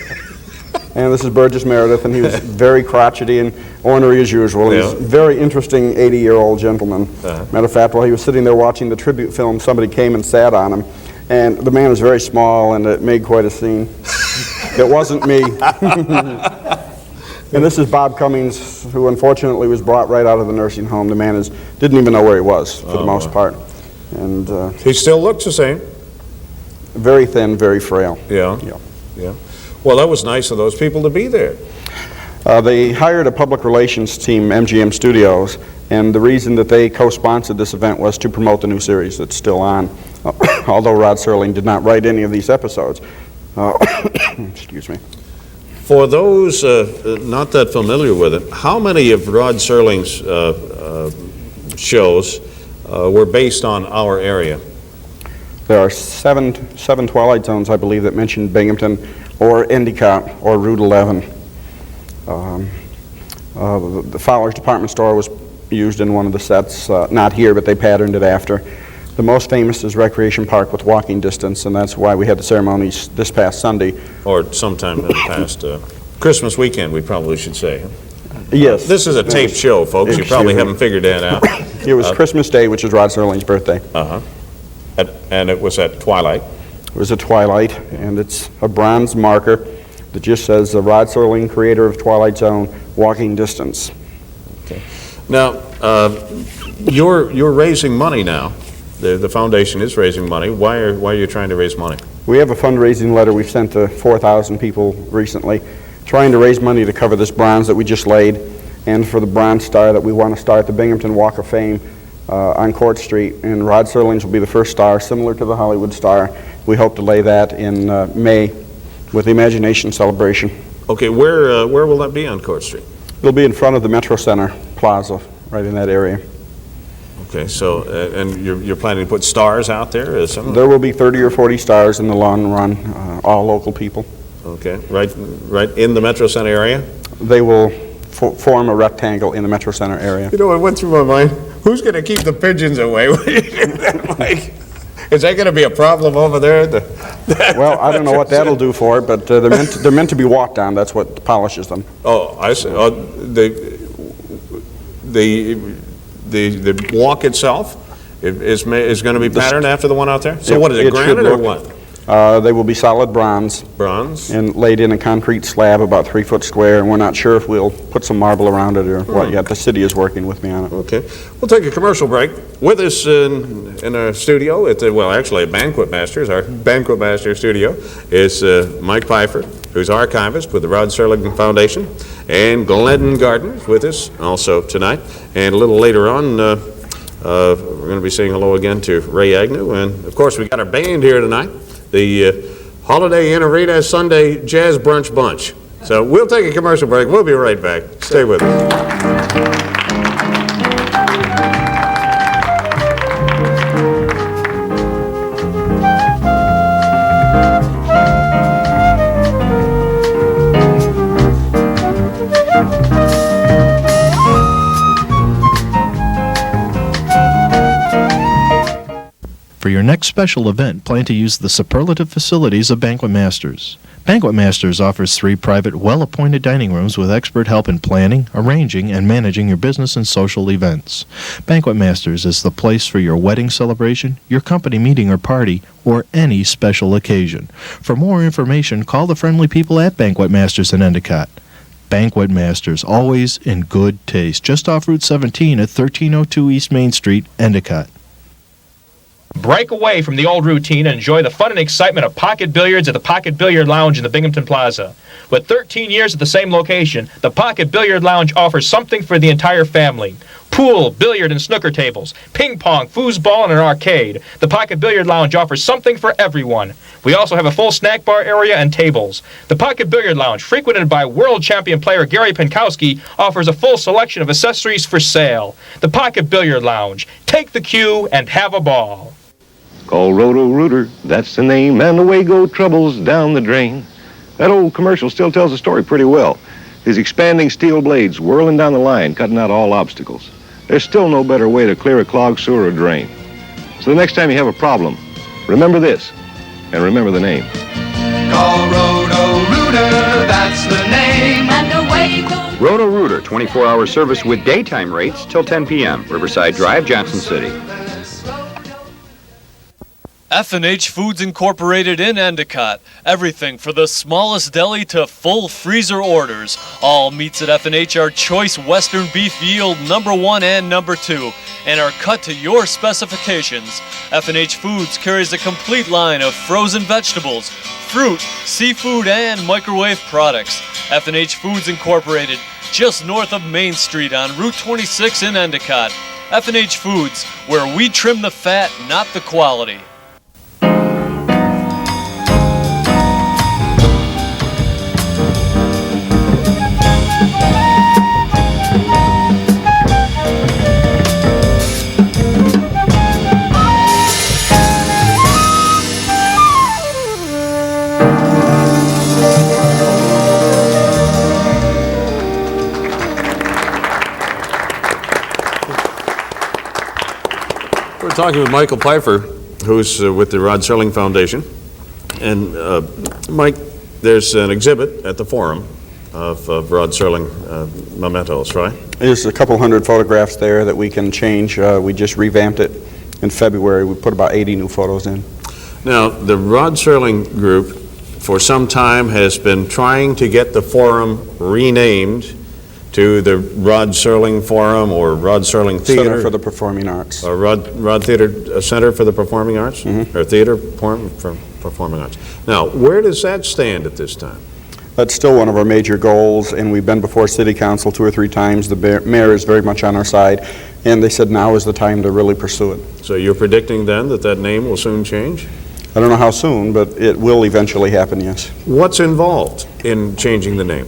And this is Burgess Meredith, and he was very crotchety and ornery as usual. He's a very interesting 80-year-old gentleman. Matter of fact, while he was sitting there watching the tribute film, somebody came and sat on him. And the man was very small, and it made quite a scene. It wasn't me. And this is Bob Cummings, who unfortunately was brought right out of the nursing home. The man didn't even know where he was, for the most part. And he still looks the same. Very thin, very frail. Yeah. Well, that was nice of those people to be there. They hired a public relations team, MGM Studios, and the reason that they co-sponsored this event was to promote the new series that's still on. Although Rod Serling did not write any of these episodes. Excuse me. For those not that familiar with it, how many of Rod Serling's shows were based on our area? There are seven Twilight Zones, I believe, that mention Binghamton or Endicott or Route 11. The Fowler's Department Store was used in one of the sets, not here, but they patterned it after. The most famous is Recreation Park with walking distance, and that's why we had the ceremonies this past Sunday. Or sometime in the past Christmas weekend, we probably should say. Yes. This is a taped show, folks. You probably haven't figured that out. It was Christmas Day, which is Rod Serling's birthday. And it was at twilight? It was at twilight, and it's a bronze marker that just says the Rod Serling, creator of Twilight Zone, walking distance. Okay. Now, you're raising money now. The foundation is raising money. Why are you trying to raise money? We have a fundraising letter we've sent to 4,000 people recently, trying to raise money to cover this bronze that we just laid, and for the bronze star that we want to start the Binghamton Walk of Fame on Court Street. And Rod Serling's will be the first star, similar to the Hollywood star. We hope to lay that in May with the Imagination Celebration. Okay, where will that be on Court Street? It'll be in front of the Metro Center Plaza, right in that area. Okay, so, and you're planning to put stars out there or something? There will be 30 or 40 stars in the long run, all local people. Okay, right in the Metro Center area? They will form a rectangle in the Metro Center area. You know, it went through my mind, who's going to keep the pigeons away? Mike, is that going to be a problem over there? Well, I don't know what that'll do for it, but they're meant to be walked on. That's what polishes them. Oh, I see. Oh, the walk itself is going to be patterned after the one out there? So what is it, granite or what? They will be solid bronze. Bronze? And laid in a concrete slab about 3 foot square, and we're not sure if we'll put some marble around it or what yet. The city is working with me on it. Okay. We'll take a commercial break. With us in our studio, actually at Banquet Masters, our Banquet Master studio, is Mike Pfeiffer, who's archivist with the Rod Serling Foundation, and Glen Gardner is with us also tonight. And a little later on, we're going to be saying hello again to Ray Agnew. And, of course, we got our band here tonight. The Holiday Inn Arena Sunday Jazz Brunch Bunch. So we'll take a commercial break. We'll be right back. Stay with us. For your next special event, plan to use the superlative facilities of Banquet Masters. Banquet Masters offers 3 private, well-appointed dining rooms with expert help in planning, arranging, and managing your business and social events. Banquet Masters is the place for your wedding celebration, your company meeting or party, or any special occasion. For more information, call the friendly people at Banquet Masters in Endicott. Banquet Masters, always in good taste, just off Route 17 at 1302 East Main Street, Endicott. Break away from the old routine and enjoy the fun and excitement of pocket billiards at the Pocket Billiard Lounge in the Binghamton Plaza. With 13 years at the same location, the Pocket Billiard Lounge offers something for the entire family. Pool, billiard, and snooker tables, ping pong, foosball, and an arcade. The Pocket Billiard Lounge offers something for everyone. We also have a full snack bar area and tables. The Pocket Billiard Lounge, frequented by world champion player Gary Pinkowski, offers a full selection of accessories for sale. The Pocket Billiard Lounge. Take the cue and have a ball. Call Roto-Rooter, that's the name, and away go troubles down the drain. That old commercial still tells the story pretty well. His expanding steel blades whirling down the line, cutting out all obstacles. There's still no better way to clear a clogged sewer or drain. So the next time you have a problem, remember this, and remember the name. Call Roto-Rooter, that's the name, and away goes... Roto-Rooter, 24-hour service with daytime rates till 10 p.m. Riverside Drive, Johnson City. F&H Foods Incorporated in Endicott. Everything for the smallest deli to full freezer orders. All meats at F&H are choice Western beef yield #1 and #2 and are cut to your specifications. F&H Foods carries a complete line of frozen vegetables, fruit, seafood, and microwave products. F&H Foods Incorporated, just north of Main Street on Route 26 in Endicott. F&H Foods, where we trim the fat, not the quality. We're talking with Michael Pfeiffer, who's with the Rod Serling Foundation. And Mike, there's an exhibit at the Forum of Rod Serling mementos, right? There's a couple hundred photographs there that we can change. We just revamped it in February. We put about 80 new photos in. Now, the Rod Serling group for some time has been trying to get the Forum renamed to the Rod Serling Forum or Rod Serling Theater. Center for the Performing Arts. Or Rod Theater Center for the Performing Arts? Mm-hmm. Or Theater for Performing Arts. Now, where does that stand at this time? That's still one of our major goals, and we've been before City Council 2 or 3 times. The mayor is very much on our side, and they said now is the time to really pursue it. So you're predicting then that that name will soon change? I don't know how soon, but it will eventually happen, yes. What's involved in changing the name?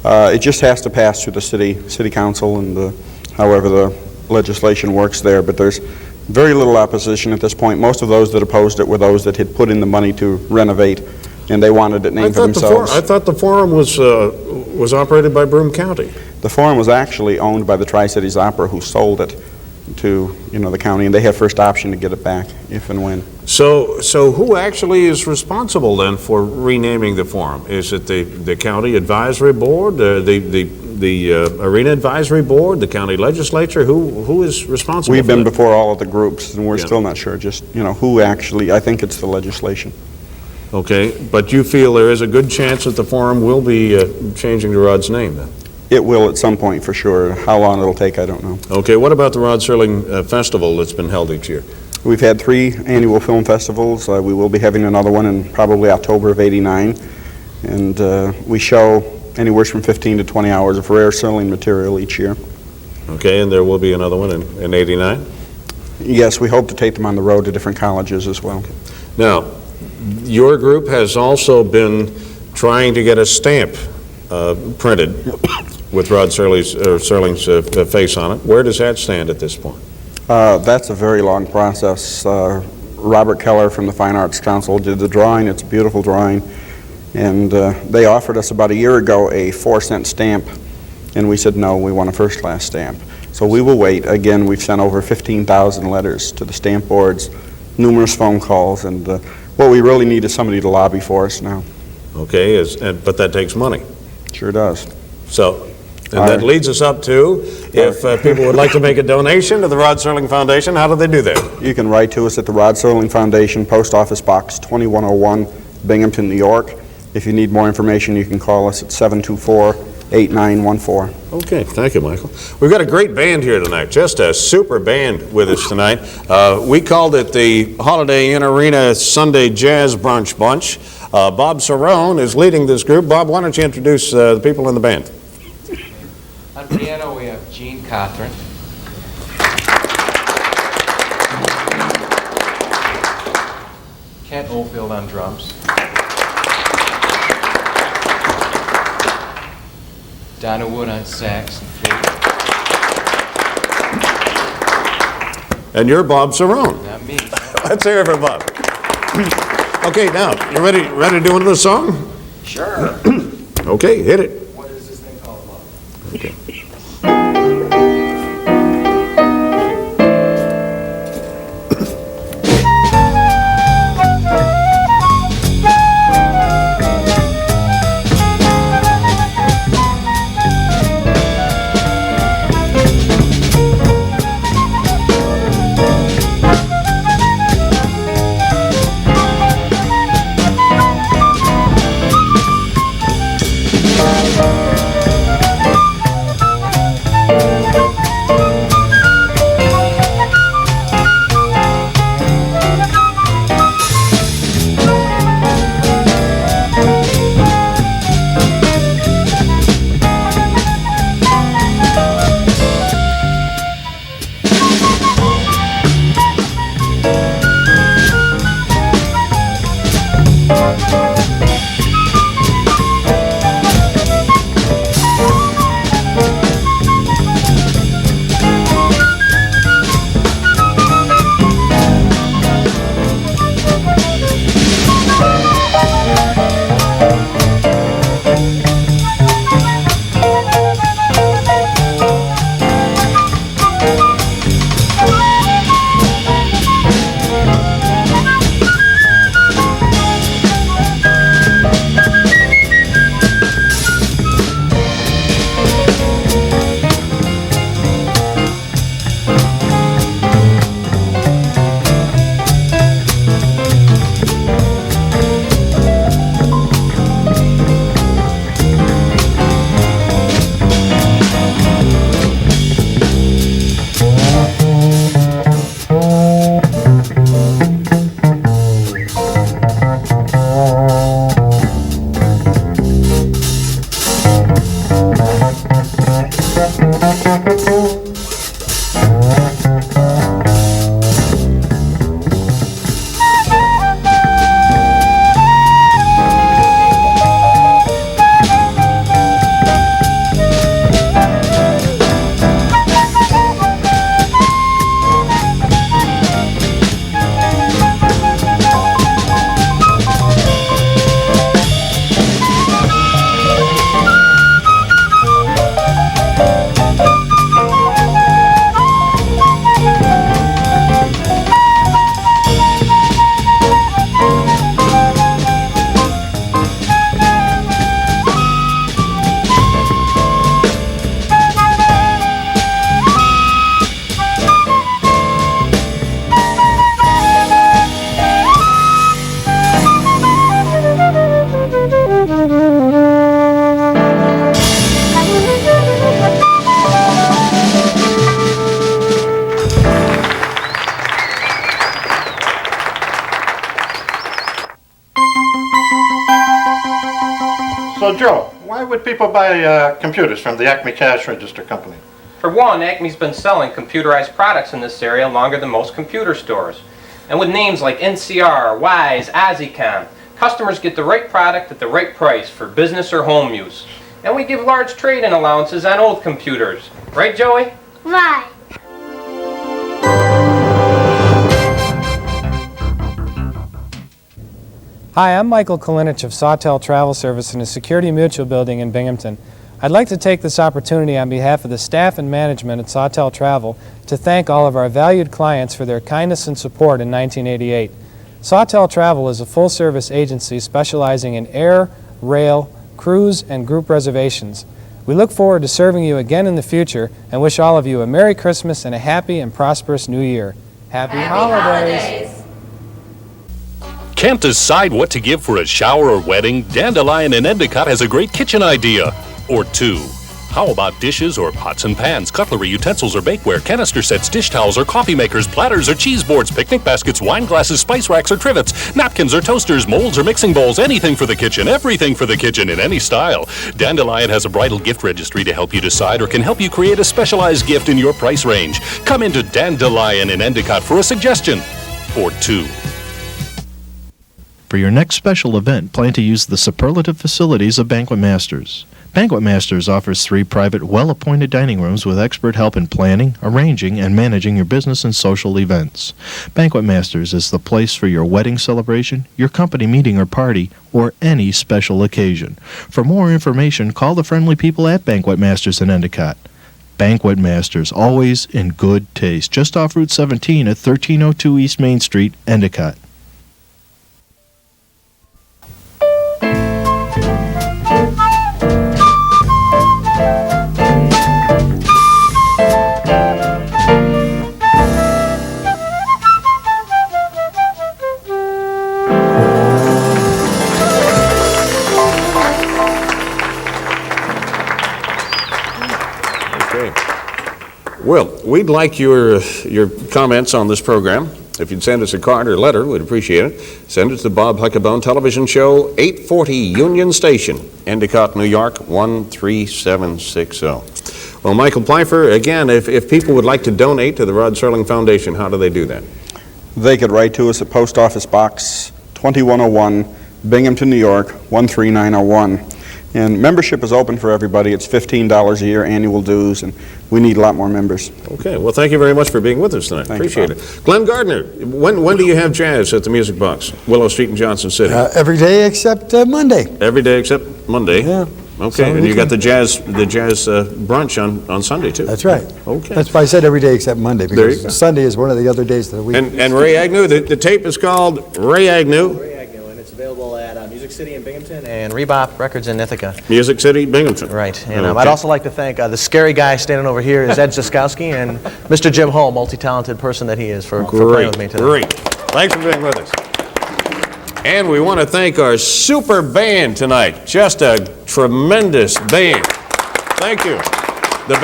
It just has to pass through the city council and however the legislation works there, but there's very little opposition at this point. Most of those that opposed it were those that had put in the money to renovate and they wanted it named for themselves. I thought the Forum was operated by Broome County. The Forum was actually owned by the Tri-Cities Opera, who sold it to, the county, and they have first option to get it back if and when. So who actually is responsible then for renaming the Forum? Is it the county advisory board, the arena advisory board, the county legislature? Who is responsible? We've for been that? before all of the groups, and we're still not sure just, who actually, I think it's the legislation. Okay, but you feel there is a good chance that the Forum will be changing to Rod's name then? It will at some point for sure. How long it'll take, I don't know. Okay, what about the Rod Serling Festival that's been held each year? We've had 3 annual film festivals. We will be having another one in probably October of '89. And we show anywhere from 15 to 20 hours of rare Serling material each year. Okay, and there will be another one in '89? Yes, we hope to take them on the road to different colleges as well. Okay. Now, your group has also been trying to get a stamp printed with Rod Serling's face on it. Where does that stand at this point? That's a very long process. Robert Keller from the Fine Arts Council did the drawing. It's a beautiful drawing. And they offered us about a year ago a 4-cent stamp. And we said, no, we want a first-class stamp. So we will wait. Again, we've sent over 15,000 letters to the stamp boards, numerous phone calls, and what we really need is somebody to lobby for us now. Okay, but that takes money. Sure does. So, and that leads us up to, if people would like to make a donation to the Rod Serling Foundation, how do they do that? You can write to us at the Rod Serling Foundation, Post Office Box 2101, Binghamton, New York. If you need more information, you can call us at 724-8914. Okay, thank you, Michael. We've got a great band here tonight, just a super band with us tonight. We called it the Holiday Inn Arena Sunday Jazz Brunch Bunch. Bob Cerrone is leading this group. Bob, why don't you introduce the people in the band? On piano, we have Gene Cothran. Kent Oldfield on drums. Donna Wood on sax and flute. And you're Bob Cerrone. Not me. Let's hear it for Bob. Okay, now, you ready to do another song? Sure. Okay, hit it. What is this thing called, Bob? Okay. Why would people buy computers from the Acme Cash Register Company? For one, Acme's been selling computerized products in this area longer than most computer stores. And with names like NCR, Wise, Azicom, customers get the right product at the right price for business or home use. And we give large trade-in allowances on old computers. Right, Joey? Right. Hi, I'm Michael Kalinich of Sawtell Travel Service in the Security Mutual Building in Binghamton. I'd like to take this opportunity on behalf of the staff and management at Sawtell Travel to thank all of our valued clients for their kindness and support in 1988. Sawtell Travel is a full-service agency specializing in air, rail, cruise, and group reservations. We look forward to serving you again in the future and wish all of you a Merry Christmas and a happy and prosperous New Year. Happy holidays! Can't decide what to give for a shower or wedding? Dandelion in Endicott has a great kitchen idea. Or two. How about dishes or pots and pans, cutlery, utensils or bakeware, canister sets, dish towels or coffee makers, platters or cheese boards, picnic baskets, wine glasses, spice racks or trivets, napkins or toasters, molds or mixing bowls, anything for the kitchen, everything for the kitchen in any style. Dandelion has a bridal gift registry to help you decide or can help you create a specialized gift in your price range. Come into Dandelion in Endicott for a suggestion. Or two. For your next special event, plan to use the superlative facilities of Banquet Masters. Banquet Masters offers 3 private, well-appointed dining rooms with expert help in planning, arranging, and managing your business and social events. Banquet Masters is the place for your wedding celebration, your company meeting or party, or any special occasion. For more information, call the friendly people at Banquet Masters in Endicott. Banquet Masters, always in good taste, just off Route 17 at 1302 East Main Street, Endicott. Well, we'd like your comments on this program. If you'd send us a card or letter, we'd appreciate it. Send it to the Bob Huckabone Television Show, 840 Union Station, Endicott, New York, 13760. Well, Michael Pfeiffer, again, if people would like to donate to the Rod Serling Foundation, how do they do that? They could write to us at Post Office Box 2101, Binghamton, New York, 13901. And membership is open for everybody. It's $15 a year annual dues, and we need a lot more members. Okay, well, thank you very much for being with us tonight. Appreciate it. Glen Gardner, when do you have jazz at the Music Box, Willow Street in Johnson City? Every day except Monday. Every day except Monday? Yeah. Okay, and you got the jazz brunch on Sunday, too? That's right. Okay. That's why I said every day except Monday, because Sunday is one of the other days of the week. And Ray Agnew, the tape is called Ray Agnew. Ray Agnew, and it's available at Music City in Binghamton and Rebop Records in Ithaca. Music City, Binghamton. Right, and I'd also like to thank the scary guy standing over here is Ed Ziskowski, and Mr. Jim Hull, multi-talented person that he is, for playing with me today. Great. Thanks for being with us. And we want to thank our super band tonight. Just a tremendous band. Thank you. The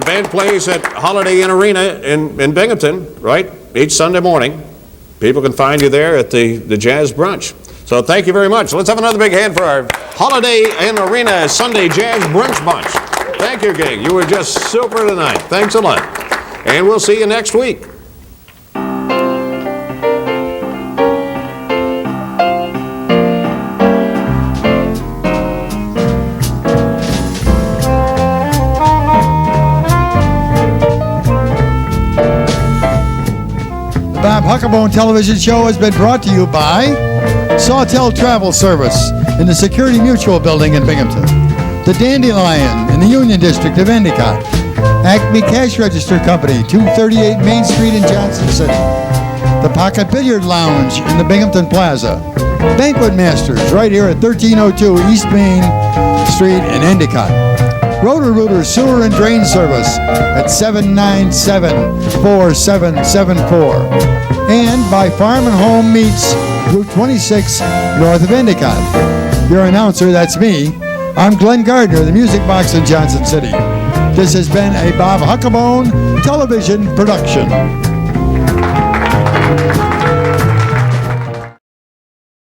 band plays at Holiday Inn Arena in Binghamton, right? Each Sunday morning. People can find you there at the Jazz Brunch. So thank you very much. Let's have another big hand for our Holiday Inn Arena Sunday Jazz Brunch Bunch. Thank you, gang. You were just super tonight. Thanks a lot. And we'll see you next week. The Bob Huckabone Television Show has been brought to you by Sawtell Travel Service in the Security Mutual Building in Binghamton, the Dandelion in the Union District of Endicott, Acme Cash Register Company, 238 Main Street in Johnson City, the Pocket Billiard Lounge in the Binghamton Plaza, Banquet Masters right here at 1302 East Main Street in Endicott, Roto-Rooter Sewer and Drain Service at 797-4774. And by Farm and Home Meats, Route 26, north of Endicott. Your announcer, that's me. I'm Glen Gardner, the Music Box in Johnson City. This has been a Bob Huckabone television production.